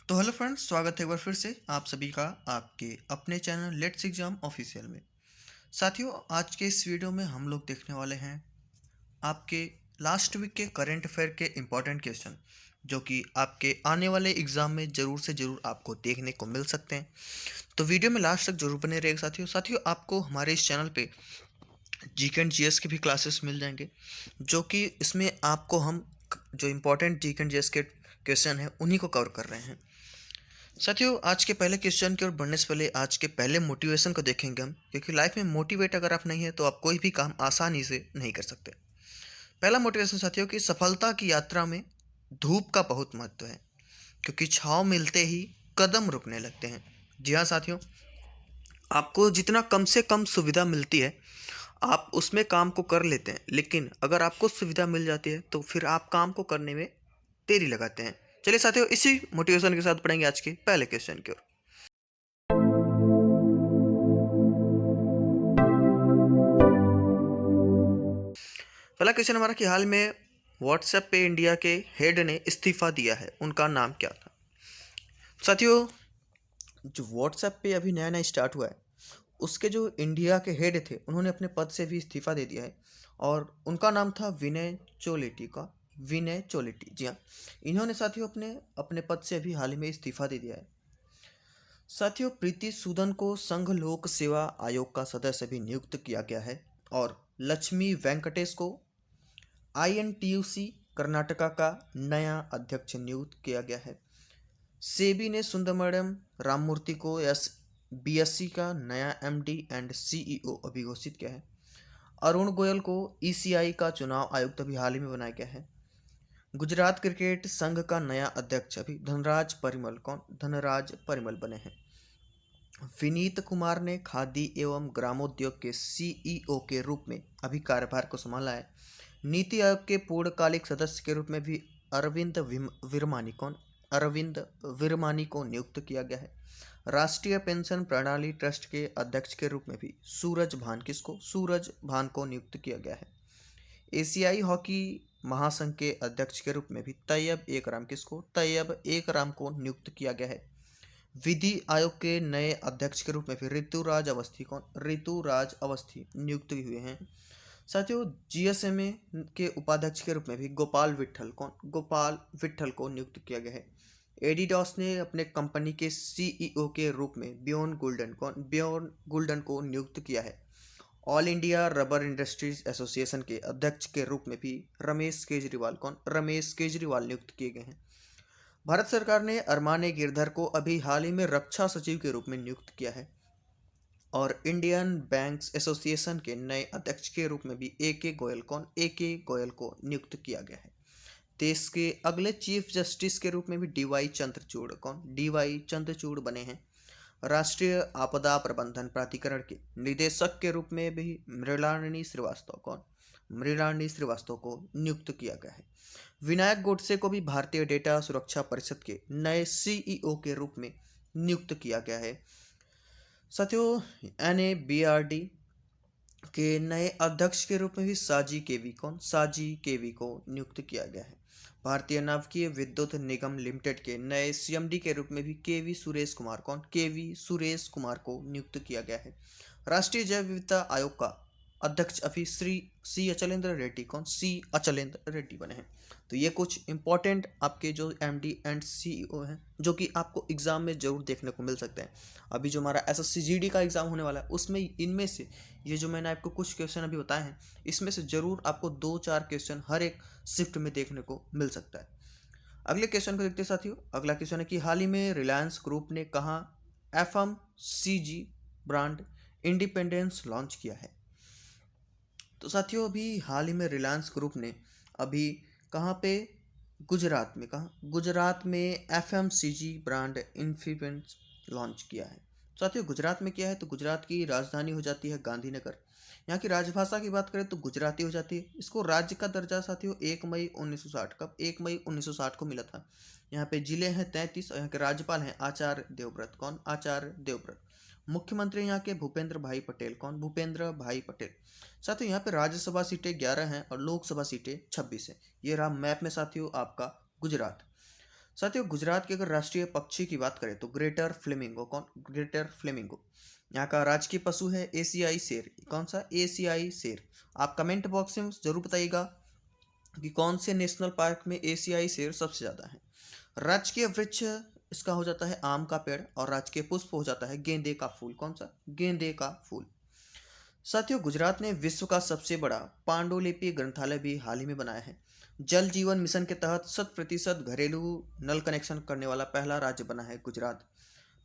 तो hello friends, स्वागत है एक बार फिर से आप सभी का आपके अपने चैनल लेट्स एग्जाम ऑफिशियल में। साथियों, आज के इस वीडियो में हम लोग देखने वाले हैं आपके लास्ट वीक के करंट अफेयर के इम्पोर्टेंट क्वेश्चन, जो कि आपके आने वाले एग्जाम में ज़रूर से ज़रूर आपको देखने को मिल सकते हैं। तो वीडियो में लास्ट तक जरूर बने रहेगा। साथियों आपको हमारे इस चैनल पे जीके एंड जीएस के भी क्लासेस मिल जाएंगे, जो कि इसमें आपको हम जो इम्पोर्टेंट जीके एंड जीएस के क्वेश्चन हैं उन्हीं को कवर कर रहे हैं। साथियों, आज के पहले क्वेश्चन की ओर बढ़ने से पहले आज के पहले मोटिवेशन को देखेंगे हम, क्योंकि लाइफ में मोटिवेट अगर आप नहीं है तो आप कोई भी काम आसानी से नहीं कर सकते। पहला मोटिवेशन साथियों की सफलता की यात्रा में धूप का बहुत महत्व है, क्योंकि छाँव मिलते ही कदम रुकने लगते हैं। जी हाँ साथियों, आपको जितना कम से कम सुविधा मिलती है आप उसमें काम को कर लेते हैं, लेकिन अगर आपको सुविधा मिल जाती है तो फिर आप काम को करने में देरी लगाते हैं। चलिए साथियों, इसी मोटिवेशन के साथ पढ़ेंगे आज के पहले क्वेश्चन की ओर। पहला क्वेश्चन हमारा कि हाल में व्हाट्सएप पे इंडिया के हेड ने इस्तीफा दिया है, उनका नाम क्या था। साथियों, जो व्हाट्सएप पे अभी नया नया स्टार्ट हुआ है उसके जो इंडिया के हेड थे उन्होंने अपने पद से भी इस्तीफा दे दिया है, और उनका नाम था विनय चोलेटी। जी हाँ, इन्होंने साथियों अपने अपने पद से अभी हाल ही में इस्तीफा दे दिया है। साथियों, प्रीति सूदन को संघ लोक सेवा आयोग का सदस्य भी नियुक्त किया गया है, और लक्ष्मी वेंकटेश को आईएनटीयूसी कर्नाटका का नया अध्यक्ष नियुक्त किया गया है। सेबी ने सुंदरमण्यम राममूर्ति को बीएससी का नया एमडी एंड सीईओ अभी घोषित किया है। अरुण गोयल को ईसीआई का चुनाव आयुक्त अभी हाल ही में बनाया गया है। गुजरात क्रिकेट संघ का नया अध्यक्ष अभी धनराज परिमल बने हैं। विनीत कुमार ने खादी एवं ग्रामोद्योग के सीईओ के रूप में अभी कार्यभार को संभाला है। नीति आयोग के पूर्णकालिक सदस्य के रूप में भी अरविंद विरमानी को नियुक्त किया गया है। राष्ट्रीय पेंशन प्रणाली ट्रस्ट के अध्यक्ष के रूप में भी सूरज भान को नियुक्त किया गया है। एशियाई हॉकी महासंघ के अध्यक्ष के रूप में भी तैयब एकराम को नियुक्त किया गया है। विधि आयोग के नए अध्यक्ष के रूप में फिर ऋतुराज अवस्थी नियुक्त हुए हैं। साथियों, जीएसएमए के उपाध्यक्ष के रूप में भी गोपाल विट्ठल को नियुक्त किया गया है। एडिडास ने अपने कंपनी के सीईओ के रूप में बियॉन गुल्डन को नियुक्त किया है। All India rubber industries association के अध्यक्ष के रूप में भी रमेश केजरीवाल नियुक्त किए गए हैं। भारत सरकार ने अरमाने गिरधर को अभी हाल ही में रक्षा सचिव के रूप में नियुक्त किया है, और इंडियन बैंक्स एसोसिएशन के नए अध्यक्ष के रूप में भी ए के गोयल को नियुक्त किया गया है। देश के अगले चीफ जस्टिस के रूप में भी डीवाई चंद्रचूड़ बने हैं। राष्ट्रीय आपदा प्रबंधन प्राधिकरण के निदेशक के रूप में भी मृणालिनी श्रीवास्तव को नियुक्त किया गया है। विनायक गोडसे को भी भारतीय डेटा सुरक्षा परिषद के नए सीईओ के रूप में नियुक्त किया गया है। साथियों, एनएबीआरडी के नए अध्यक्ष के रूप में भी साजी केवी को नियुक्त किया गया है। भारतीय नाभिकीय विद्युत निगम लिमिटेड के नए सीएमडी के रूप में भी केवी सुरेश कुमार को नियुक्त किया गया है। राष्ट्रीय जैव विविधता आयोग का अध्यक्ष अभी सी अचलेंद्र रेड्डी बने हैं। तो ये कुछ इंपॉर्टेंट आपके जो एमडी एंड सीईओ हैं जो कि आपको एग्जाम में जरूर देखने को मिल सकते हैं। अभी जो हमारा एसएससी का एग्जाम होने वाला है उसमें इनमें से ये जो मैंने आपको कुछ क्वेश्चन अभी बताए हैं इसमें से जरूर आपको 2-4 क्वेश्चन हर एक शिफ्ट में देखने को मिल सकता है। अगले क्वेश्चन को देखते हैं साथियों। अगला क्वेश्चन है कि हाल ही में रिलायंस ग्रुप ने कहाँ एफएमसीजी ब्रांड इंडिपेंडेंस लॉन्च किया है। तो साथियों, अभी हाल ही में रिलायंस ग्रुप ने अभी कहाँ पे गुजरात में एफएमसीजी ब्रांड इंडिपेंडेंस लॉन्च किया है। साथियों, गुजरात में क्या है तो गुजरात की राजधानी हो जाती है गांधीनगर। यहाँ की राजभाषा की बात करें तो गुजराती हो जाती है। इसको राज्य का दर्जा साथियों 1 मई 1960 को मिला था। यहाँ पे जिले हैं 33 और यहाँ के राज्यपाल हैं आचार्य देवव्रत। मुख्यमंत्री यहाँ के भूपेंद्र भाई पटेल। साथियों, यहाँ पे राज्यसभा सीटें 11 हैं और लोकसभा सीटें 26 हैं। ये रहा मैप में साथियों आपका गुजरात। साथियों गुजरात के अगर राष्ट्रीय पक्षी की बात करें तो ग्रेटर फ्लेमिंगो, कौन? Greater flamingo. यहाँ का राजकीय पशु है एशियाई शेर। कौन सा? एशियाई शेर। आप कमेंट बॉक्स में जरूर बताइएगा कि कौन से नेशनल पार्क में एशियाई शेर सबसे ज़्यादा है। राजकीय वृक्ष इसका हो जाता है आम का पेड़, और राजकीय पुष्प हो जाता है गेंदे का फूल। कौन सा? गेंदे का फूल। साथियों गुजरात ने विश्व का सबसे बड़ा पांडुलिपि ग्रंथालय भी हाल ही में बनाया है। जल जीवन मिशन के तहत 100% घरेलू नल कनेक्शन करने वाला पहला राज्य बना है गुजरात।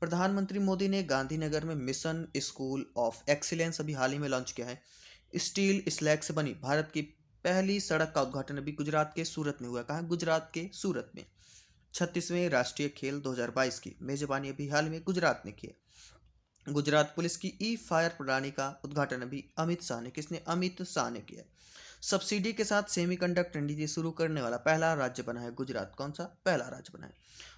प्रधानमंत्री मोदी ने गांधीनगर में मिशन स्कूल ऑफ एक्सीलेंस अभी हाल ही में लॉन्च किया है। स्टील स्लैग से बनी भारत की पहली सड़क का उद्घाटन अभी गुजरात के सूरत में हुआ। कहाँ? गुजरात के सूरत में। 36वें राष्ट्रीय खेल 2022 की मेजबानी अभी हाल में गुजरात ने की है। गुजरात पुलिस की ई फायर प्रणाली का उद्घाटन अभी अमित शाह ने, किसने? अमित शाह ने किया। सब्सिडी के साथ सेमीकंडक्टर नीति शुरू करने वाला पहला राज्य बना है गुजरात। कौन सा? पहला राज्य बना है।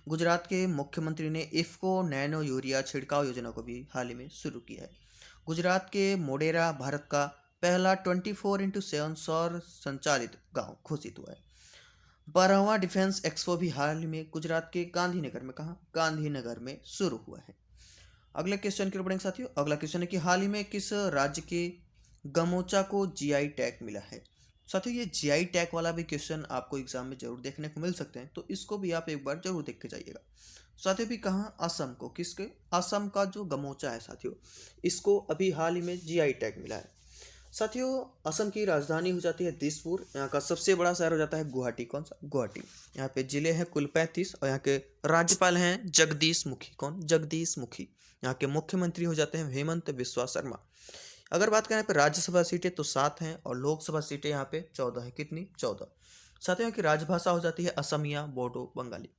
गुजरात के मुख्यमंत्री ने इफ्को नैनो यूरिया छिड़काव योजना को भी हाल ही में शुरू किया है। गुजरात के मोडेरा भारत का पहला 24x7 सौर संचालित गांव घोषित हुआ है। 12वां डिफेंस एक्सपो भी हाल ही में गुजरात के गांधीनगर में, कहा? गांधीनगर में शुरू हुआ है। अगले क्वेश्चन की ओर बढ़ेंगे साथियों। अगला क्वेश्चन है कि हाल ही में किस राज्य के गमोचा को जीआई टैग मिला है? साथियों ये जीआई टैग वाला भी क्वेश्चन आपको एग्जाम में जरूर देखने को मिल सकते हैं, तो इसको भी आप एक बार जरूर देख के जाइएगा। साथियों भी कहाँ? असम को। किसके? असम का जो गमोचा है साथियों, इसको अभी हाल ही में जीआई टैग मिला है। साथियों असम की राजधानी हो जाती है दिसपुर। यहाँ का सबसे बड़ा शहर हो जाता है गुवाहाटी। कौन सा? गुवाहाटी। यहाँ पे जिले हैं कुल 35, और यहाँ के राज्यपाल हैं जगदीश मुखी। कौन? जगदीश मुखी। यहाँ के मुख्यमंत्री हो जाते हैं हेमंत बिस्वा शर्मा। अगर बात करें यहाँ पे राज्यसभा सीटें तो 7 हैं, और लोकसभा सीटें यहाँ पे 14 है। कितनी? 14। साथियों यहाँ की राजभाषा हो जाती है असमिया, बोडो, बंगाली।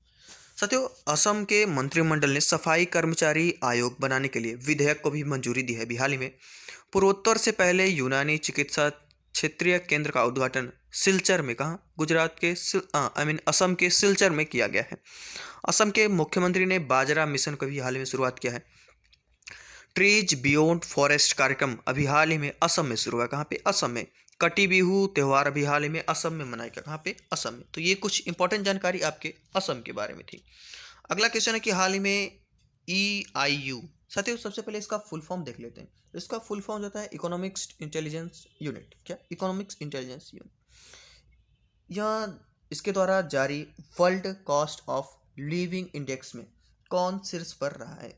साथियों असम के मंत्रिमंडल ने सफाई कर्मचारी आयोग बनाने के लिए विधेयक को भी मंजूरी दी है अभी हाल ही में। पूर्वोत्तर से पहले यूनानी चिकित्सा क्षेत्रीय केंद्र का उद्घाटन सिलचर में, कहा? गुजरात के असम के सिलचर में किया गया है। असम के मुख्यमंत्री ने बाजरा मिशन को भी हाल ही में शुरुआत किया है। ट्रीज बियॉन्ड फॉरेस्ट कार्यक्रम अभी हाल ही में असम में शुरू हुआ। कहाँ पे? असम में। कटी बिहू त्योहार अभी हाल ही में असम में मनाया गया। कहाँ पे? असम में। तो ये कुछ इंपॉर्टेंट जानकारी आपके असम के बारे में थी। अगला क्वेश्चन है कि हाल ही में EIU, साथियों सबसे पहले इसका फुल फॉर्म देख लेते हैं। इसका फुल फॉर्म होता है इकोनॉमिक्स इंटेलिजेंस यूनिट। क्या? Economics intelligence unit. यह इसके द्वारा जारी world cost of living index में कौन शीर्ष पर रहा है?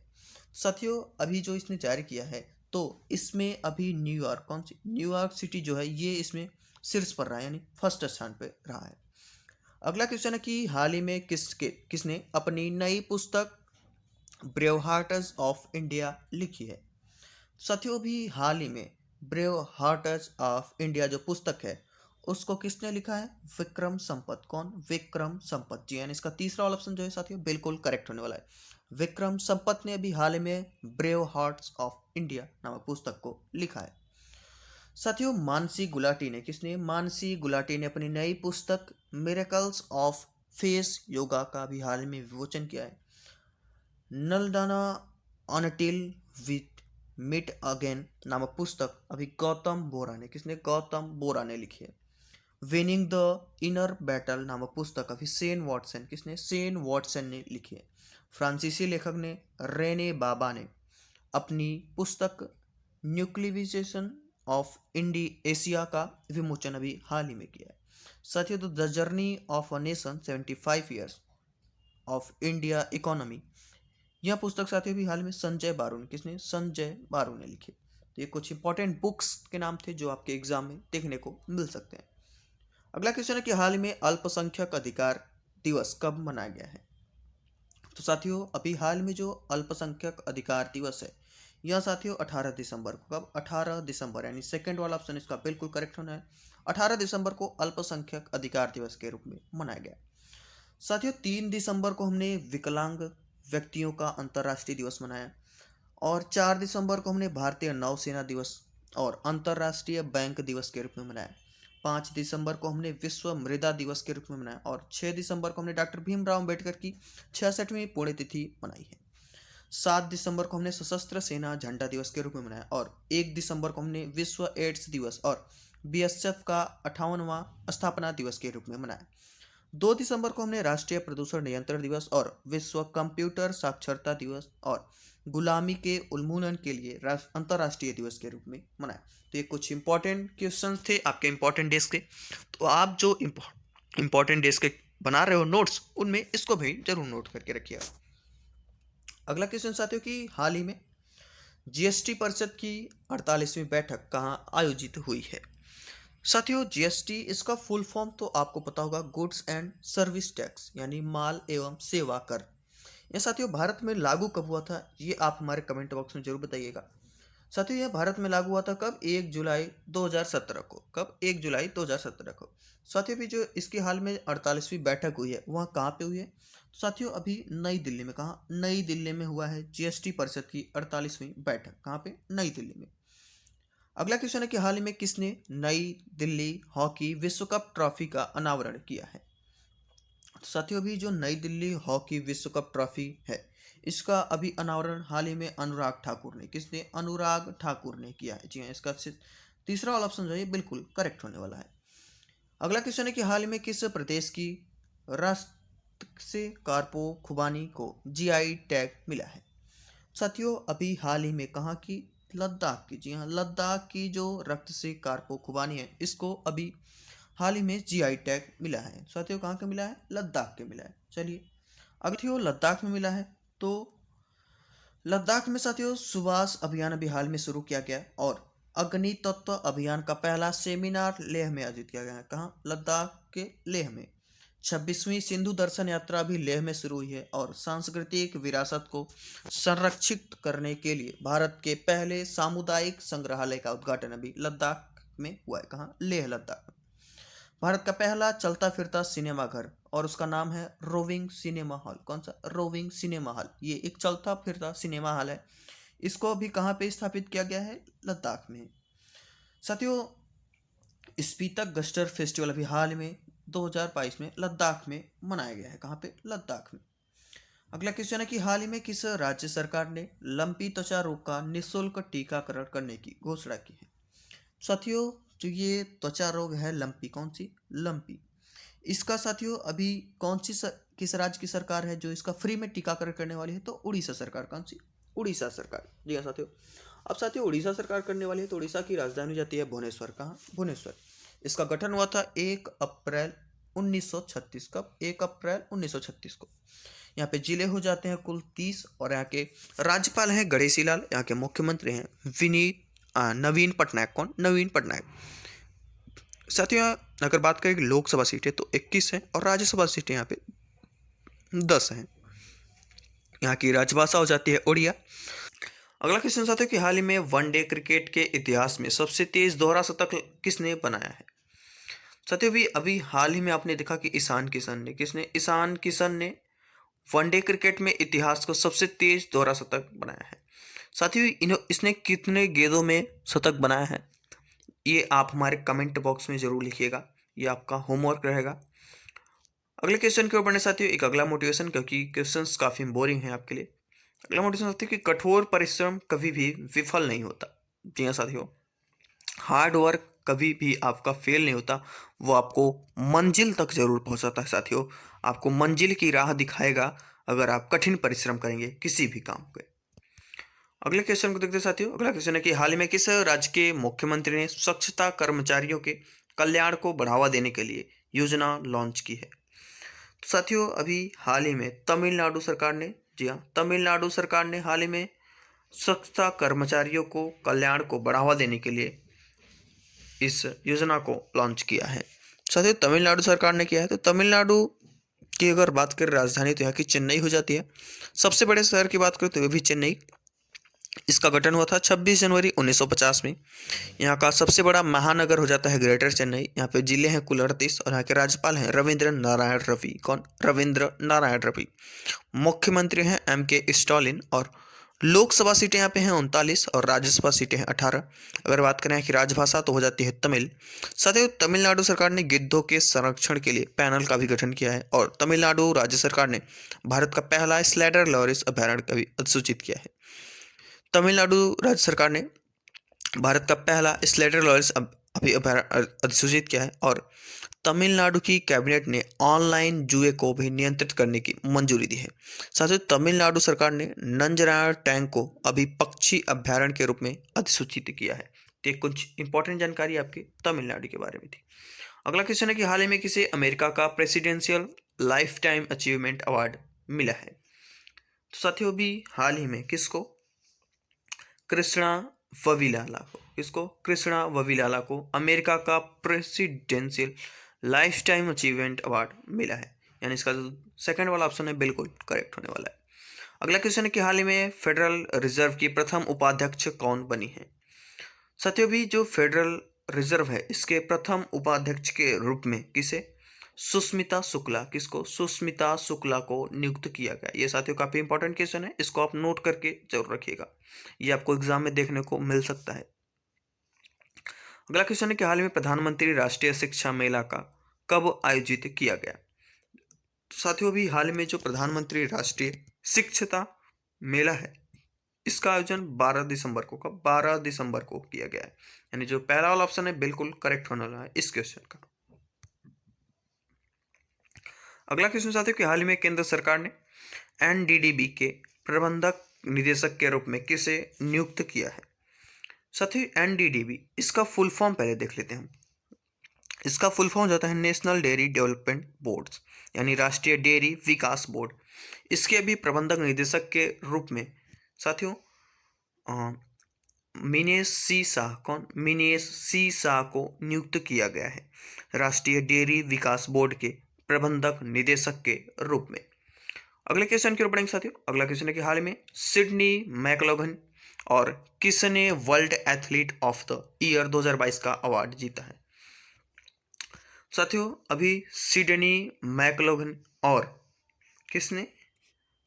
साथियों अभी जो इसने जारी किया है, तो इसमें अभी न्यूयॉर्क, कौन सी? न्यूयॉर्क सिटी जो है ये इसमें शीर्ष पर रहा है, यानी फर्स्ट स्थान पर रहा है। अगला क्वेश्चन है कि हाल ही में किसने अपनी नई पुस्तक ब्रेव हार्टर्स ऑफ इंडिया लिखी है? साथियों भी हाल ही में ब्रेव हार्टर्स ऑफ इंडिया जो पुस्तक है उसको किसने लिखा है? विक्रम संपत। कौन? विक्रम संपत जी। यानी इसका तीसरा वाला ऑप्शन जो है साथियों बिल्कुल करेक्ट होने वाला है। विक्रम संपत ने अभी हाल ही में ब्रेव हार्ट्स ऑफ इंडिया नामक पुस्तक को लिखा है। साथियों मानसी गुलाटी ने, किसने? मानसी गुलाटी ने अपनी नई पुस्तक मिरेकल्स ऑफ फेस योगा का भी हाल में विमोचन किया है। नलदाना अनटिल विथ मिट अगेन नामक पुस्तक अभी गौतम बोरा ने, किसने? गौतम बोरा ने लिखी है। विनिंग द इनर बैटल नामक पुस्तक अभी सेन वॉटसन, किसने? सेन वॉटसन ने लिखी है। फ्रांसीसी लेखक ने रेने बाबा ने अपनी पुस्तक न्यूक्लियराइजेशन ऑफ एशिया का विमोचन अभी हाल ही में किया है। साथियों the journey of a nation 75 years of India economy, यह पुस्तक साथियों भी हाल में संजय बारू ने, किसने? संजय बारू ने लिखी। तो ये कुछ इंपॉर्टेंट बुक्स के नाम थे जो आपके एग्जाम में देखने को मिल सकते हैं। अगला क्वेश्चन है कि हाल ही में अल्पसंख्यक अधिकार दिवस कब मनाया गया है? तो साथियों अभी हाल में जो अल्पसंख्यक अधिकार दिवस है यह साथियों 18 दिसंबर को, कब? 18 दिसंबर, यानी सेकंड वाला ऑप्शन इसका बिल्कुल करेक्ट होना है। 18 दिसंबर को अल्पसंख्यक अधिकार दिवस के रूप में मनाया गया। साथियों 3 दिसंबर को हमने विकलांग व्यक्तियों का अंतर्राष्ट्रीय दिवस मनाया, और 4 दिसंबर को हमने भारतीय नौसेना दिवस और अंतर्राष्ट्रीय बैंक दिवस के रूप में मनाया। 5 दिसंबर को हमने विश्व मृदा दिवस के रूप में मनाया, और 6 दिसंबर को हमने डॉक्टर भीमराव अम्बेडकर की 66वीं पुण्यतिथि मनाई है। 7 दिसंबर को हमने सशस्त्र सेना झंडा दिवस के रूप में मनाया, और 1 दिसंबर को हमने विश्व एड्स दिवस और BSF का 58वां स्थापना दिवस के रूप में मनाया। 2 दिसंबर को हमने राष्ट्रीय प्रदूषण नियंत्रण दिवस और विश्व कंप्यूटर साक्षरता दिवस और गुलामी के उन्मूलन के लिए अंतर्राष्ट्रीय दिवस के रूप में मनाया। तो ये कुछ इंपॉर्टेंट क्वेश्चन थे आपके इंपॉर्टेंट डेज के। तो आप जो इंपॉर्टेंट डेज के बना रहे हो नोट्स, उनमें इसको भी जरूर नोट करके रखिएगा। अगला क्वेश्चन साथियों कि हाल ही में जीएसटी परिषद की 48वीं बैठक कहाँ आयोजित हुई है। साथियों जीएसटी इसका फुल फॉर्म तो आपको पता होगा, गुड्स एंड सर्विस टैक्स, यानी माल एवं सेवा कर। यह साथियों भारत में लागू कब हुआ था, ये आप हमारे कमेंट बॉक्स में जरूर बताइएगा। साथियों यह भारत में लागू हुआ था कब, 1 जुलाई 2017 को। कब, 1 जुलाई 2017 को। साथियों भी जो इसकी हाल में 48वीं बैठक हुई है वह कहाँ पे हुई है, तो साथियों अभी नई दिल्ली में। कहाँ, नई दिल्ली में हुआ है जीएसटी परिषद की 48वीं बैठक। कहाँ पे, नई दिल्ली में। अगला क्वेश्चन है कि हाल ही में किसने नई दिल्ली हॉकी विश्व कप ट्रॉफी का अनावरण किया है। तो साथियों अभी जो नई दिल्ली हॉकी विश्व कप ट्रॉफी है, इसका अभी अनावरण हाल ही में अनुराग ठाकुर ने, किसने, अनुराग ठाकुर ने किया है। जी हाँ, इसका तीसरा वाला ऑप्शन जो है बिल्कुल करेक्ट होने वाला है। अगला क्वेश्चन है कि हाल ही में किस प्रदेश की रक्त से कारपो खुबानी को जीआई टैग मिला है। साथियों अभी हाल ही में कहाँ की, लद्दाख की। जी हाँ, लद्दाख की जो रक्त से कारपो खुबानी है, इसको अभी हाल ही में जीआई टैग मिला है। साथियों कहाँ के मिला है, लद्दाख के मिला है। चलिए, अगर साथियों लद्दाख में मिला है तो लद्दाख में साथियों सुभाष अभियान अभी हाल में शुरू किया गया और अग्नि तत्व अभियान का पहला सेमिनार लेह में आयोजित किया गया है। कहाँ, लद्दाख के लेह में। 26वीं सिंधु दर्शन यात्रा भी लेह में शुरू हुई है और सांस्कृतिक विरासत को संरक्षित करने के लिए भारत के पहले सामुदायिक संग्रहालय का उद्घाटन अभी लद्दाख में हुआ है। कहाँ, लेह लद्दाख में। भारत का पहला चलता फिरता सिनेमा घर और उसका नाम है रोविंग सिनेमा हॉल। कौन सा, रोविंग सिनेमा हॉल। ये एक चलता फिरता सिनेमा हॉल है। इसको अभी कहाँ पे स्थापित किया गया है, लद्दाख में। साथियों स्पीतक गस्टर फेस्टिवल अभी हाल में 2022 में लद्दाख में मनाया गया है। कहाँ पे, लद्दाख में। अगला क्वेश्चन है कि हाल ही में किस राज्य सरकार ने लंपी त्वचा रोग का निःशुल्क टीकाकरण करने की घोषणा की है। साथियों जो ये त्वचा रोग है लंपी, कौन सी, लंपी, इसका साथियों अभी किस राज्य की सरकार है जो इसका फ्री में टीकाकरण करने वाली है, तो उड़ीसा सरकार। कौन सी, उड़ीसा सरकार। जी हाँ साथियों, अब साथियों उड़ीसा सरकार करने वाली है तो उड़ीसा की राजधानी जाती है भुवनेश्वर। कहाँ, भुवनेश्वर। इसका गठन हुआ था 1 अप्रैल 1936। कब, 1 अप्रैल 1936 को। यहाँ पे जिले हो जाते हैं कुल 30 और यहाँ के राज्यपाल हैं गणेशी लाल, यहाँ के मुख्यमंत्री हैं नवीन पटनायक। कौन, नवीन पटनायक। साथियों अगर बात करें लोकसभा सीटें तो 21 हैं और राज्यसभा सीटें यहाँ पे 10 हैं। यहाँ की राजभाषा हो जाती है उड़िया। अगला क्वेश्चन साथियों कि हाल ही में वनडे क्रिकेट के इतिहास में सबसे तेज दोहरा शतक किसने बनाया है। साथियों भी अभी हाल ही में आपने देखा कि ईशान किशन ने, किसने, ईशान किशन ने वनडे क्रिकेट में इतिहास को सबसे तेज दोहरा शतक बनाया है। साथियों इसने कितने गेंदों में शतक बनाया है, ये आप हमारे कमेंट बॉक्स में जरूर लिखिएगा, ये आपका होमवर्क रहेगा। अगले क्वेश्चन की ओर बढ़ने साथियों एक अगला मोटिवेशन, क्योंकि क्वेश्चंस काफ़ी बोरिंग हैं आपके लिए। अगला मोटिवेशन साथियों कि कठोर परिश्रम कभी भी विफल नहीं होता। जी हाँ साथियों, हार्ड वर्क कभी भी आपका फेल नहीं होता, वो आपको मंजिल तक जरूर पहुंचाता है। साथियों आपको मंजिल की राह दिखाएगा अगर आप कठिन परिश्रम करेंगे किसी भी काम पे। अगले क्वेश्चन को देखते हैं साथियों। अगला क्वेश्चन है कि हाल ही में किस राज्य के मुख्यमंत्री ने स्वच्छता कर्मचारियों के कल्याण को बढ़ावा देने के लिए योजना लॉन्च की है। तो साथियों अभी हाल ही में तमिलनाडु सरकार ने, जी हाँ तमिलनाडु सरकार ने हाल ही में स्वच्छता कर्मचारियों को कल्याण को बढ़ावा देने के लिए इस योजना को लॉन्च किया है। साथियों तमिलनाडु सरकार ने किया है, तो तमिलनाडु की अगर बात करें राजधानी तो यहाँ की चेन्नई हो जाती है। सबसे बड़े शहर की बात करें तो ये भी चेन्नई। इसका गठन हुआ था 26 जनवरी 1950 में। यहाँ का सबसे बड़ा महानगर हो जाता है ग्रेटर चेन्नई। यहाँ पे जिले हैं कुल 38 और यहाँ के राज्यपाल हैं रविंद्र नारायण रवि। कौन, रविंद्र नारायण रवि। मुख्यमंत्री हैं M.K. स्टालिन और लोकसभा सीटें यहाँ पे हैं 39 और राज्यसभा सीटें हैं 18। अगर बात करें कि राजभाषा तो हो जाती है तमिल। साथियों तमिलनाडु सरकार ने गिद्धों के संरक्षण के लिए पैनल का भी गठन किया है और तमिलनाडु राज्य सरकार ने भारत का पहला स्लाइडर लॉरिस अभयारण्य का भी अधिसूचित किया है। तमिलनाडु राज्य सरकार ने भारत का पहला स्लेटर लॉरिस अभी अधिसूचित किया है और तमिलनाडु की कैबिनेट ने ऑनलाइन जुए को भी नियंत्रित करने की मंजूरी दी है। साथ ही तमिलनाडु सरकार ने नंजरायण टैंक को अभी पक्षी अभ्यारण्य के रूप में अधिसूचित किया है। तो ये कुछ इंपॉर्टेंट जानकारी आपकी तमिलनाडु के बारे में थी। अगला क्वेश्चन है कि हाल ही में किसे अमेरिका का presidential life time achievement award मिला है। तो साथियों भी हाल ही में किसको, कृष्णा वविलाला को, किसको, कृष्णा वविलाला को अमेरिका का presidential life time achievement award मिला है। यानी इसका जो सेकंड वाला ऑप्शन है बिल्कुल करेक्ट होने वाला है। अगला क्वेश्चन है कि हाल ही में फेडरल रिजर्व की प्रथम उपाध्यक्ष कौन बनी है। साथियों भी जो फेडरल रिजर्व है इसके प्रथम उपाध्यक्ष के रूप में किसे, सुष्मिता शुक्ला, किसको, सुष्मिता शुक्ला को नियुक्त किया गया। ये साथियों काफी इंपॉर्टेंट क्वेश्चन है, इसको आप नोट करके जरूर रखिएगा, ये आपको एग्जाम में देखने को मिल सकता है। अगला क्वेश्चन है कि हाल में प्रधानमंत्री राष्ट्रीय शिक्षा मेला का कब आयोजित किया गया। साथियों भी हाल में जो प्रधानमंत्री राष्ट्रीय शिक्षता मेला है इसका आयोजन 12 दिसंबर को, कब, 12 दिसंबर को किया गया है। यानी जो पहला वाला ऑप्शन है बिल्कुल करेक्ट होने वाला है इस क्वेश्चन का। अगला क्वेश्चन साथियों कि हाल ही में केंद्र सरकार ने एनडीडीबी के प्रबंधक निदेशक के रूप में किसे नियुक्त किया है। साथियों एनडीडीबी इसका फुल फॉर्म पहले देख लेते हैं। इसका फुल फॉर्म जाता है नेशनल डेयरी डेवलपमेंट बोर्ड, यानी राष्ट्रीय डेयरी विकास बोर्ड। इसके अभी प्रबंधक निदेशक के रूप में साथियों मिनेश सी शाह, कौन, मिनेश सी शाह को नियुक्त किया गया है राष्ट्रीय डेयरी विकास बोर्ड के प्रबंधक निदेशक के रूप में। अगले क्वेश्चन की ओर बढ़ेंगे साथियों। अगला क्वेश्चन है कि हाल में सिडनी मैकलोगन और किसने world athlete of the year 2022 का अवार्ड जीता है। साथियों अभी सिडनी मैकलोगन और किसने,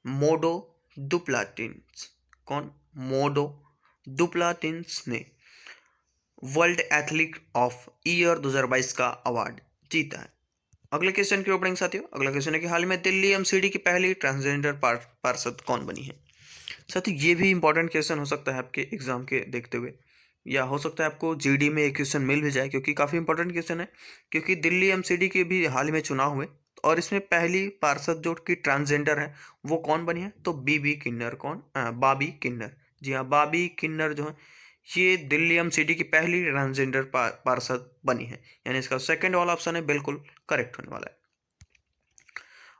मोडो दुप्लाटिन्स, कौन, मोडो दुप्लाटिन्स ने वर्ल्ड एथलीट ऑफ ईयर 2022 का अवार्ड जीता है। अगले क्वेश्चन की ओर बढ़ेंगे साथियों। अगला क्वेश्चन है कि हाल में दिल्ली एमसीडी की पहली ट्रांसजेंडर पार्षद कौन बनी है। साथियों ये भी इंपॉर्टेंट क्वेश्चन हो सकता है आपके एग्जाम के देखते हुए, या हो सकता है आपको जीडी में एक क्वेश्चन मिल भी जाए, क्योंकि काफ़ी इंपॉर्टेंट क्वेश्चन है। क्योंकि दिल्ली एमसीडी के भी हाल ही में चुनाव हुए और इसमें पहली पार्षद जो कि ट्रांसजेंडर है वो कौन बनी है, तो बीबी किन्नर, कौन, बाबी किन्नर। जी हाँ, बाबी किन्नर जो है ये दिल्ली एमसीडी की पहली ट्रांसजेंडर पार्षद बनी है। यानी इसका सेकंड वाला ऑप्शन है बिल्कुल करेक्ट होने वाला है।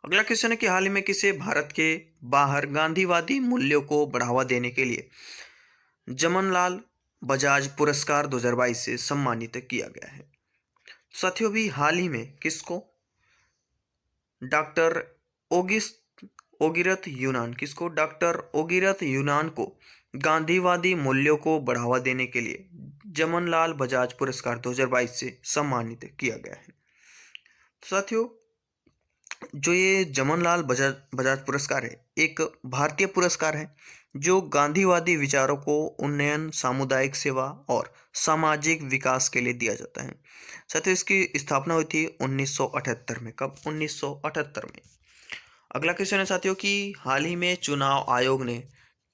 अगला क्वेश्चन है कि हाल ही में किसे भारत के बाहर गांधीवादी मूल्यों को बढ़ावा देने के लिए जमनलाल बजाज पुरस्कार 2022 से सम्मानित किया गया है। साथियों भी हाल ही में किसको, डॉक्टर ओगिरत यूनान, किसको, डॉक्टर ओगिरत यूनान को गांधीवादी मूल्यों को बढ़ावा देने के लिए जमनलाल बजाज पुरस्कार 2022 से सम्मानित किया गया है। साथियों जो ये जमनलाल बजाज बजाज पुरस्कार है एक भारतीय पुरस्कार है जो गांधीवादी विचारों को उन्नयन, सामुदायिक सेवा और सामाजिक विकास के लिए दिया जाता है। साथियों इसकी स्थापना हुई थी 1978 में, कब, 1978 में। अगला क्वेश्चन है साथियों कि हाल ही में चुनाव आयोग ने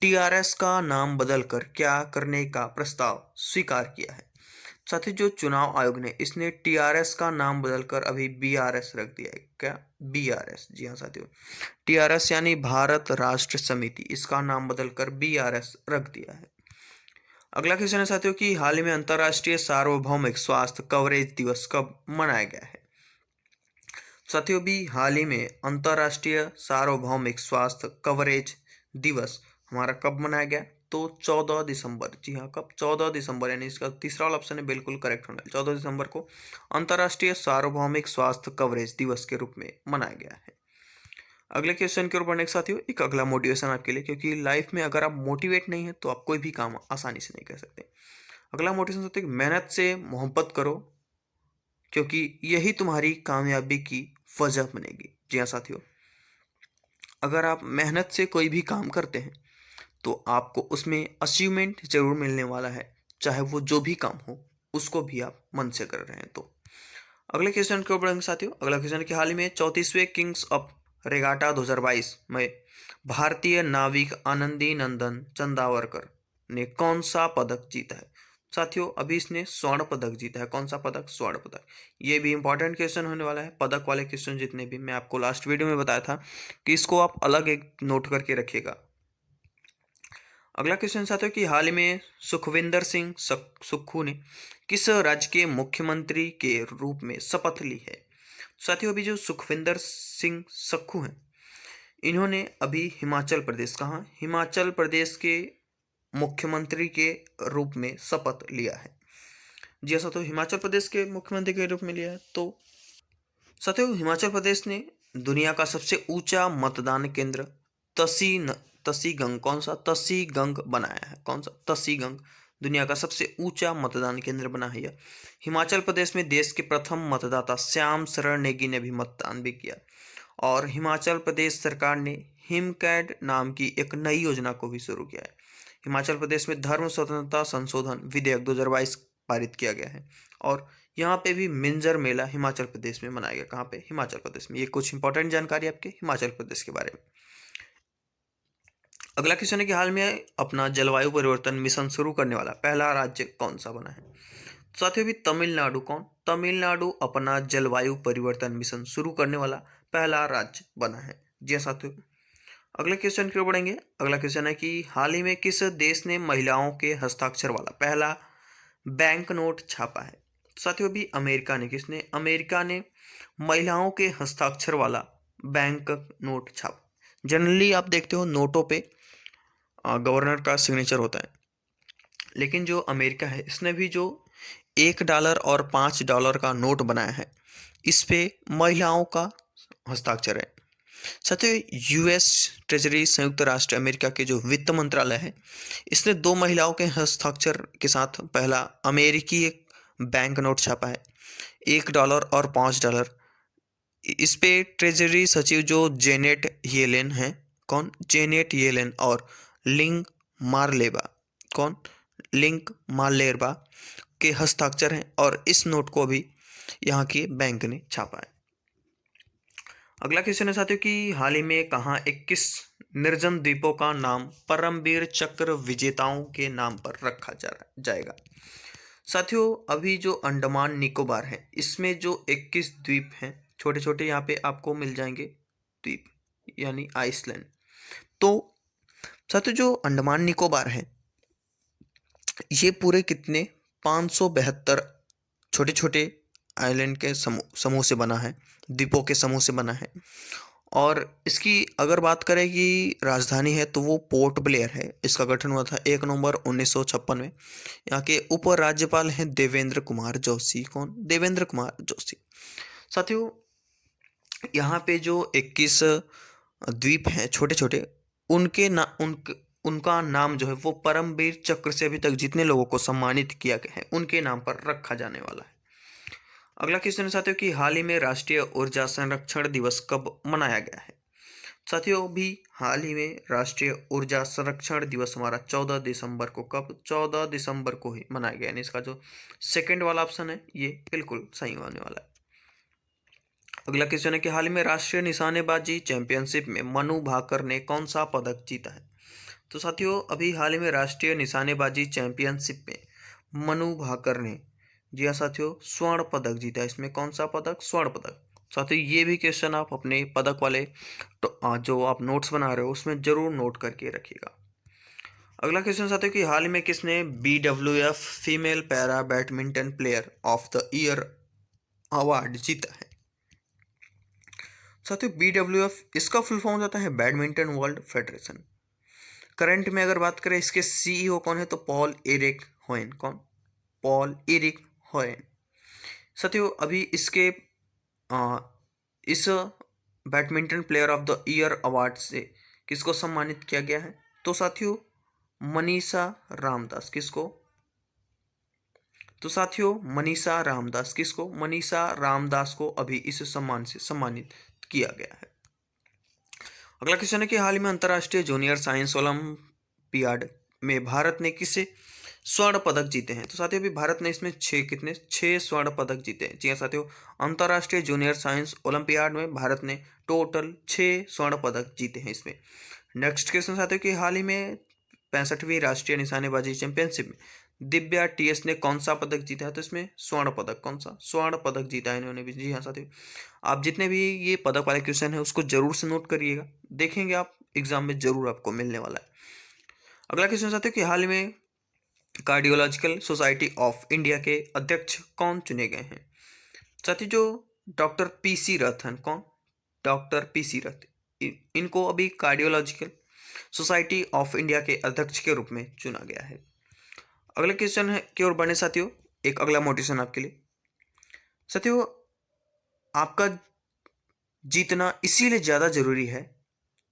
टीआरएस का नाम बदलकर क्या करने का प्रस्ताव स्वीकार किया है। साथियों जो चुनाव आयोग ने इसने टीआरएस का नाम बदलकर अभी बीआरएस रख दिया है, क्या, बीआरएस। जी हाँ साथियों, टीआरएस यानी भारत राष्ट्र समिति, इसका नाम बदलकर बीआरएस रख दिया है। अगला क्वेश्चन है साथियों कि हाल ही में अंतर्राष्ट्रीय सार्वभौमिक स्वास्थ्य कवरेज दिवस कब मनाया गया है। साथियों भी हाल ही में अंतर्राष्ट्रीय सार्वभौमिक स्वास्थ्य कवरेज दिवस हमारा कब मनाया गया, तो 14 दिसंबर। जी हाँ, कब, 14 दिसंबर। यानी इसका तीसरा वाला ऑप्शन है बिल्कुल करेक्ट होना है। 14 दिसंबर को अंतर्राष्ट्रीय सार्वभौमिक स्वास्थ्य कवरेज दिवस के रूप में मनाया गया है। अगले क्वेश्चन की ओर बढ़ने के साथियों एक अगला मोटिवेशन आपके लिए, क्योंकि लाइफ में अगर आप मोटिवेट नहीं है तो आप कोई भी काम आसानी से नहीं कर सकते। अगला मोटिवेशन होता है कि मेहनत से मोहब्बत करो क्योंकि यही तुम्हारी कामयाबी की वजह बनेगी। जी हाँ साथियों, अगर आप मेहनत से कोई भी काम करते हैं तो आपको उसमें अचीवमेंट जरूर मिलने वाला है, चाहे वो जो भी काम हो उसको भी आप मन से कर रहे हैं तो। अगले क्वेश्चन के ऊपर साथियों अगला क्वेश्चन कि हाल ही में 34वें किंग्स ऑफ रेगाटा 2022 में भारतीय नाविक आनंदी नंदन चंदावरकर ने कौन सा पदक जीता है। साथियों अभी इसने स्वर्ण पदक जीता है। कौन सा पदक? स्वर्ण पदक। ये भी इंपॉर्टेंट क्वेश्चन होने वाला है। पदक वाले क्वेश्चन जितने भी मैं आपको लास्ट वीडियो में बताया था कि इसको आप अलग एक नोट करके रखिएगा। अगला क्वेश्चन साथियों कि हाल ही में सुखविंदर सिंह सुक्खू ने किस राज्य के मुख्यमंत्री के रूप में शपथ ली है? साथियों अभी जो सुखविंदर सिंह सुक्खू हैं, इन्होंने अभी हिमाचल प्रदेश, कहाँ? हिमाचल प्रदेश के मुख्यमंत्री के रूप में शपथ लिया है। जी हाँ, तो हिमाचल प्रदेश के मुख्यमंत्री के रूप में लिया है। तो साथियों हिमाचल प्रदेश ने दुनिया का सबसे ऊंचा मतदान केंद्र तसीगंग, कौन सा? तसीगंग बनाया है। कौन सा? तसीगंग दुनिया का सबसे ऊंचा मतदान केंद्र बना है यह। हिमाचल प्रदेश में देश के प्रथम मतदाता श्याम शरण नेगी ने भी मतदान भी किया। और हिमाचल प्रदेश सरकार ने हिमकैड नाम की एक नई योजना को भी शुरू किया है। हिमाचल प्रदेश में धर्म स्वतंत्रता संशोधन विधेयक 2022 पारित किया गया है। और यहाँ पे भी मिंजर मेला हिमाचल प्रदेश में मनाया गया। कहाँ पे? हिमाचल प्रदेश में। ये कुछ इंपॉर्टेंट जानकारी आपके हिमाचल प्रदेश के बारे में। अगला क्वेश्चन है कि हाल में अपना जलवायु परिवर्तन मिशन शुरू करने वाला पहला राज्य कौन सा बना है? साथियों भी तमिलनाडु। कौन? तमिलनाडु अपना जलवायु परिवर्तन मिशन शुरू करने वाला पहला राज्य बना है। जी हाँ साथियों। अगले क्वेश्चन की ओर बढ़ेंगे। अगला क्वेश्चन है कि हाल ही में किस देश ने महिलाओं के हस्ताक्षर वाला पहला बैंक नोट छापा है? साथियों भी अमेरिका ने। किसने? अमेरिका ने महिलाओं के हस्ताक्षर वाला बैंक नोट छापा। जनरली आप देखते हो नोटों पे गवर्नर का सिग्नेचर होता है, लेकिन जो अमेरिका है इसने भी जो $1 और $5 का नोट बनाया है, इस पे महिलाओं का हस्ताक्षर है। साथियों यूएस ट्रेजरी, संयुक्त राष्ट्र अमेरिका के जो वित्त मंत्रालय है, इसने 2 महिलाओं के हस्ताक्षर के साथ पहला अमेरिकी एक बैंक नोट छापा है, $1 और $5। इस पे ट्रेजरी सचिव जो जेनेट येलेन है, कौन? जेनेट येलेन और लिंग मारलेबा, कौन? लिंक मारलेबा के हस्ताक्षर हैं। और इस नोट को भी यहाँ के बैंक ने छापा है। अगला क्वेश्चन है साथियों कि हाल ही में कहाँ 21 निर्जन द्वीपों का नाम परमवीर चक्र विजेताओं के नाम पर रखा जाएगा? साथियों अभी जो अंडमान निकोबार है, इसमें जो 21 द्वीप हैं, छोटे छोटे, यहाँ पे आपको मिल जाएंगे द्वीप, यानी आइसलैंड। तो साथियों जो अंडमान निकोबार है, ये पूरे कितने 572 छोटे छोटे आइलैंड के समूह से बना है, द्वीपों के समूह से बना है। और इसकी अगर बात करें कि राजधानी है तो वो पोर्ट ब्लेयर है। इसका गठन हुआ था 1 नवंबर 1956 में। यहाँ के उप राज्यपाल हैं देवेंद्र कुमार जोशी। कौन? देवेंद्र कुमार जोशी। साथियों यहाँ पे जो 21 द्वीप हैं छोटे छोटे, उनका नाम जो है वो परमवीर चक्र से अभी तक जितने लोगों को सम्मानित किया गया है उनके नाम पर रखा जाने वाला है। अगला क्वेश्चन है साथियों कि हाल ही में राष्ट्रीय ऊर्जा संरक्षण दिवस कब मनाया गया है? साथियों भी हाल ही में राष्ट्रीय ऊर्जा संरक्षण दिवस हमारा 14 दिसंबर को, कब? 14 दिसंबर को ही मनाया गया। यानी इसका जो सेकंड वाला ऑप्शन है ये बिल्कुल सही होने वाला है। अगला क्वेश्चन है कि हाल ही में राष्ट्रीय निशानेबाजी चैंपियनशिप में मनु भाकर ने कौन सा पदक जीता है? तो साथियों अभी हाल ही में राष्ट्रीय निशानेबाजी चैंपियनशिप में मनु भाकर ने, जी हाँ साथियों, स्वर्ण पदक जीता है। इसमें कौन सा पदक? स्वर्ण पदक। साथियों ये भी क्वेश्चन आप अपने पदक वाले तो जो आप नोट्स बना रहे हो उसमें जरूर नोट करके रखिएगा। अगला क्वेश्चन साथियों कि हाल ही में किसने BWF female para badminton player of the year award जीता है? साथियों BWF इसका फुल फॉर्म होता है बैडमिंटन वर्ल्ड फेडरेशन। करंट में अगर बात करें इसके CEO कौन है तो पॉल एरिक होएन। कौन? Poul Erik Hoyer. साथियों अभी इसके इस badminton player of the year award से किसको सम्मानित किया गया है? तो साथियों मनीषा रामदास। किसको? तो साथियों मनीषा रामदास। किसको? मनीषा रामदास को अभी इस सम्मान से सम्मानित किया गया है। अगला क्वेश्चन है कि हाल ही में अंतर्राष्ट्रीय जूनियर साइंस ओलंपियाड में भारत ने किसे स्वर्ण पदक जीते हैं? तो साथियों अभी भारत ने इसमें 6 स्वर्ण पदक जीते हैं। जी हाँ साथियों, अंतर्राष्ट्रीय जूनियर साइंस ओलंपियाड में भारत ने टोटल 6 स्वर्ण पदक जीते हैं इसमें। नेक्स्ट क्वेश्चन साथियों कि हाल ही में 65वीं राष्ट्रीय निशानेबाजी चैंपियनशिप में दिव्या टीएस ने कौन सा पदक जीता है? तो इसमें स्वर्ण पदक। कौन सा? स्वर्ण पदक जीता है इन्होंने भी। जी हाँ साथियों, आप जितने भी ये पदक वाले क्वेश्चन है उसको जरूर से नोट करिएगा, देखेंगे आप एग्जाम में जरूर आपको मिलने वाला है। अगला क्वेश्चन साथियों कि हाल में कार्डियोलॉजिकल सोसाइटी ऑफ इंडिया के अध्यक्ष कौन चुने गए हैं? साथियों जो डॉक्टर पीसी रथ हैं, कौन? डॉक्टर पीसी रथ, इनको अभी कार्डियोलॉजिकल सोसाइटी ऑफ इंडिया के अध्यक्ष के रूप में चुना गया है। अगले क्वेश्चन है की ओर बढ़े साथियों, एक अगला मोटिवेशन आपके लिए। साथियों आपका जीतना इसीलिए ज्यादा जरूरी है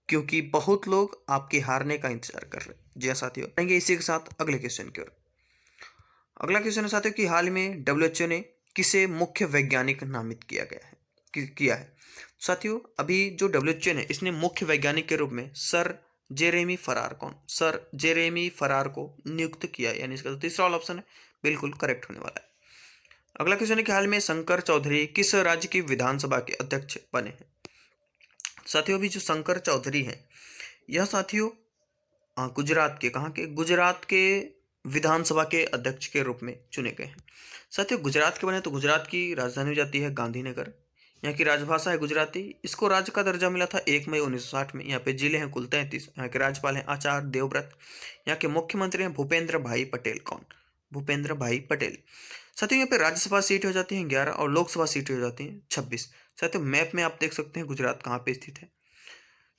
क्योंकि बहुत लोग आपके हारने का इंतजार कर रहे हैं। जी हाँ साथियों, आएंगे इसी के साथ अगले क्वेश्चन की ओर। अगला क्वेश्चन है साथियों कि हाल में डब्ल्यूएचओ ने किसे मुख्य वैज्ञानिक नामित किया गया है, किया है? साथियों अभी जो डब्ल्यूएचओ ने इसने मुख्य वैज्ञानिक के रूप में सर जेरेमी फरार, कौन? सर जेरेमी फरार को नियुक्त किया है, यानी इसका जो तीसरा वाला ऑप्शन है बिल्कुल करेक्ट होने वाला है। अगला क्वेश्चन है कि हाल में शंकर चौधरी किस राज्य की विधानसभा के अध्यक्ष बने हैं? साथियों अभी जो शंकर चौधरी हैं यह साथियों गुजरात के, कहाँ के? गुजरात के विधानसभा के अध्यक्ष के रूप में चुने गए हैं। साथियों गुजरात के बने तो गुजरात की राजधानी हो जाती है गांधीनगर। यहाँ की राजभाषा है गुजराती। इसको राज्य का दर्जा मिला था 1 मई 1960 में। यहाँ पे जिले हैं कुल 33। यहाँ के राज्यपाल हैं आचार्य देवव्रत। यहाँ के मुख्यमंत्री हैं भूपेंद्र भाई पटेल। कौन? भूपेंद्र भाई पटेल। साथियों यहाँ पे राज्यसभा सीट हो जाती है 11 और लोकसभा सीट हो जाती है 26। साथियों मैप में आप देख सकते हैं गुजरात कहाँ पे स्थित है।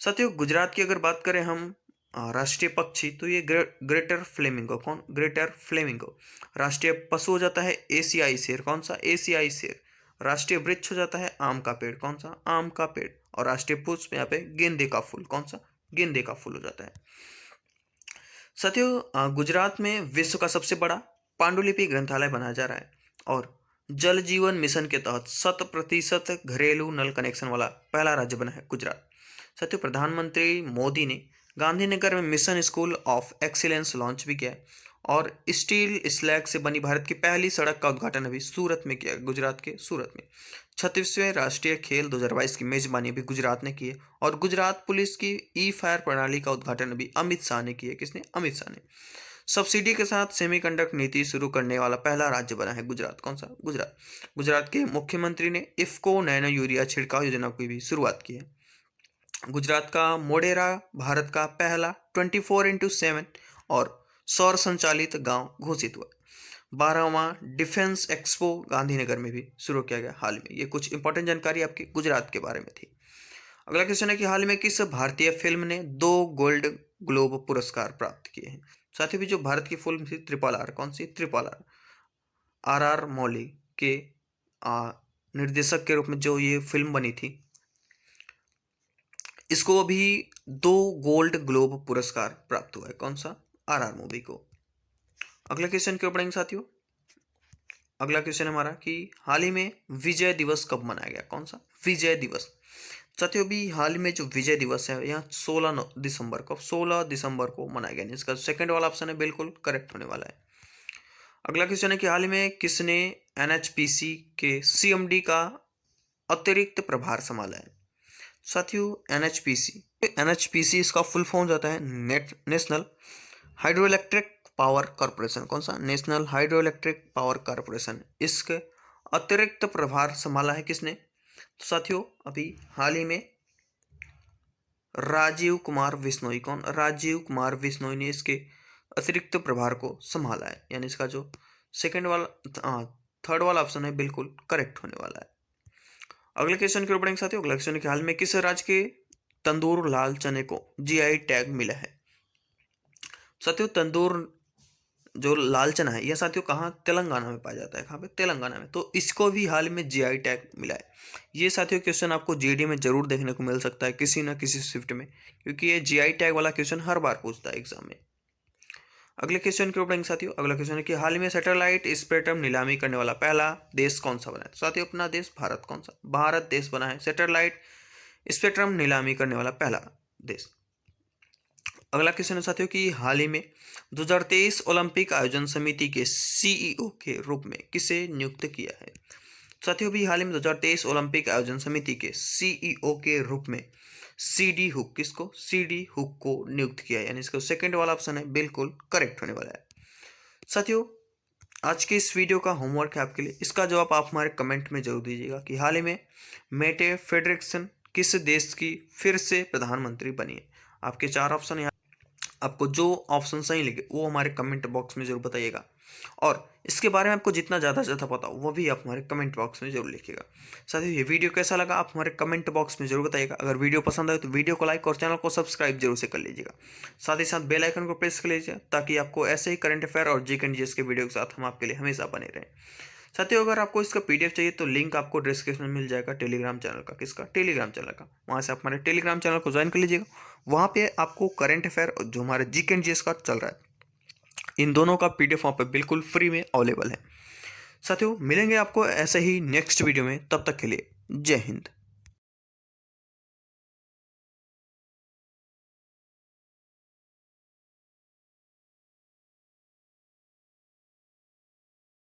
साथियों गुजरात की अगर बात करें हम राष्ट्रीय पक्षी तो ये ग्रेटर फ्लेमिंगो। कौन? Greater flamingo. राष्ट्रीय पशु हो जाता है एशियाई शेर। कौन सा? एशियाई शेर। राष्ट्रीय वृक्ष हो जाता है आम का पेड़। कौन सा? आम का पेड़। और राष्ट्रीय पुष्प यहाँ पे गेंदे का फूल। कौन सा? गेंदे का फूल हो जाता है। साथियों गुजरात में विश्व का सबसे बड़ा पांडुलिपि ग्रंथालय बनाया जा रहा है और जल जीवन मिशन के तहत 100% घरेलू नल कनेक्शन वाला पहला राज्य बना है गुजरात। साथियों प्रधानमंत्री मोदी ने गांधीनगर में mission school of excellence launch भी किया है और स्टील स्लैग से बनी भारत की पहली सड़क का उद्घाटन अभी सूरत में किया, गुजरात के सूरत में। 36वें राष्ट्रीय खेल 2022 की मेजबानी भी गुजरात ने की है और गुजरात पुलिस की ई फायर प्रणाली का उद्घाटन भी अमित शाह ने किया है। किसने? अमित शाह ने। सब्सिडी के साथ सेमीकंडक्टर नीति शुरू करने वाला पहला राज्य बना है गुजरात। कौन सा? गुजरात। गुजरात के मुख्यमंत्री ने इफ्को नैनो यूरिया छिड़काव योजना की भी शुरुआत की है। गुजरात का मोढेरा भारत का पहला 24x7 और सौर संचालित गांव घोषित हुआ। 12वां डिफेंस एक्सपो गांधीनगर में भी शुरू किया गया हाल में। ये कुछ इंपॉर्टेंट जानकारी आपकी गुजरात के बारे में थी। अगला क्वेश्चन है कि हाल में किस भारतीय फिल्म ने 2 गोल्ड ग्लोब पुरस्कार प्राप्त किए हैं? साथ ही भी जो भारत की फिल्म थी ट्रिपल आर, कौन सी? Triple R. Rajamouli के निर्देशक के रूप में जो ये फिल्म बनी थी इसको अभी 2 गोल्ड ग्लोब पुरस्कार प्राप्त हुआ है। कौन सा? आर आर मूवी को। अगला क्वेश्चन क्यों पढ़ेंगे साथियों? अगला क्वेश्चन हमारा कि हाल ही में विजय दिवस कब मनाया गया? कौन सा? विजय दिवस। साथियों अभी हाल ही में जो विजय दिवस है यहाँ 16 दिसंबर को, 16 दिसंबर को मनाया गया। इसका सेकंड वाला ऑप्शन है बिल्कुल करेक्ट होने वाला है। अगला क्वेश्चन है कि हाल ही में किसने एनएचपीसी के सीएमडी का अतिरिक्त प्रभार संभाला है? साथियों एनएचपीसी इसका फुल फॉर्म जाता है national hydro electric power corporation. कौन सा? National hydro electric power corporation. इसके अतिरिक्त प्रभार संभाला है किसने? तो साथियों अभी हाल ही में राजीव कुमार बिश्नोई। कौन? राजीव कुमार बिश्नोई ने इसके अतिरिक्त प्रभार को संभाला है, यानी इसका जो सेकंड वाला थर्ड वाला ऑप्शन है बिल्कुल करेक्ट होने वाला है। अगले क्वेश्चन की ओर बढ़ेंगे साथियों। अगले क्वेश्चन के हाल में किस राज्य के तंदूर लाल चने को जीआई टैग मिला है? साथियों तंदूर जो लाल चना है यह साथियों कहाँ? तेलंगाना में पाया जाता है। कहाँ पे? तेलंगाना में। तो इसको भी हाल में जीआई टैग मिला है। ये साथियों क्वेश्चन आपको जीडी में जरूर देखने को मिल सकता है किसी ना किसी शिफ्ट में, क्योंकि ये जीआई टैग वाला क्वेश्चन हर बार पूछता है एग्जाम में। अगले क्वेश्चन की ओर बढ़ेंगे साथियों। अगला क्वेश्चन है कि हाल में सैटेलाइट स्पेक्ट्रम नीलामी करने वाला पहला देश कौन सा बना है? साथियों अपना देश भारत। कौन सा? भारत देश बना है सैटेलाइट स्पेक्ट्रम नीलामी करने वाला पहला देश। अगला क्वेश्चन है साथियों कि हाल ही में 2023 ओलंपिक आयोजन समिति के सीईओ के रूप में किसे नियुक्त किया है? साथियों भी हाल ही में 2023 ओलंपिक आयोजन समिति के सीईओ के रूप में सीडी हुक, किसको? सीडी हुक को नियुक्त किया है, यानी इसका सेकंड वाला ऑप्शन है बिल्कुल करेक्ट होने वाला है। साथियों, आज के इस वीडियो का होमवर्क है आपके लिए। इसका जवाब आप हमारे कमेंट में जरूर दीजिएगा कि हाल ही में मेटे फ्रेडरिक्सन किस देश की फिर से प्रधानमंत्री बनी है। आपके 4 ऑप्शन यहाँ, आपको जो ऑप्शन सही लगे वो हमारे कमेंट बॉक्स में जरूर बताइएगा, और इसके बारे में आपको जितना ज़्यादा से ज़्यादा पता हो वो भी आप हमारे कमेंट बॉक्स में जरूर लिखिएगा। साथियों, ये वीडियो कैसा लगा आप हमारे कमेंट बॉक्स में जरूर बताइएगा। अगर वीडियो पसंद आए तो वीडियो को लाइक और चैनल को सब्सक्राइब जरूर से कर लीजिएगा। साथ ही साथ बेल आइकन को प्रेस कर लीजिए ताकि आपको ऐसे ही करंट अफेयर और जी के जीएस के वीडियो के साथ हम आपके लिए हमेशा बने रहें। साथियों, अगर आपको इसका पीडीएफ चाहिए तो लिंक आपको डिस्क्रिप्शन में मिल जाएगा टेलीग्राम चैनल का। किसका? टेलीग्राम चैनल का। वहाँ से आप हमारे टेलीग्राम चैनल को ज्वाइन कर लीजिएगा। वहाँ पे आपको करंट अफेयर और जो हमारे जी के जीएस का चल रहा है, इन दोनों का पीडीएफ वहाँ पे बिल्कुल फ्री में अवेलेबल है। साथियों, मिलेंगे आपको ऐसे ही नेक्स्ट वीडियो में। तब तक के लिए जय हिंद।